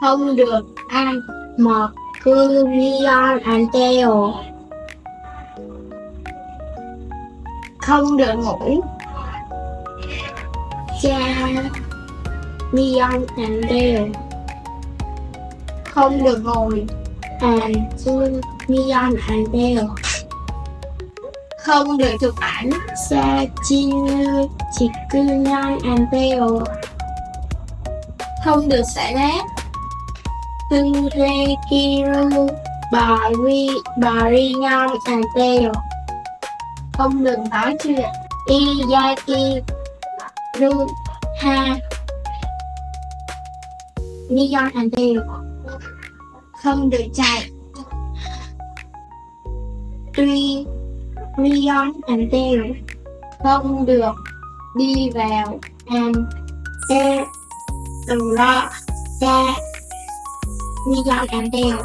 Không được ăn Mercurial and Tail. Không được ngủ Lion and Tail. Không được ngồi Lion and Tail. Không được chụp ảnh Chicken and Tail. Không được xả rác Turekiru Barion and Tail. Không được nói chuyện Iyaki Ruha Lion and Tail. Không được chạy Lion and Tail. Không được đi vào Lion and Tail.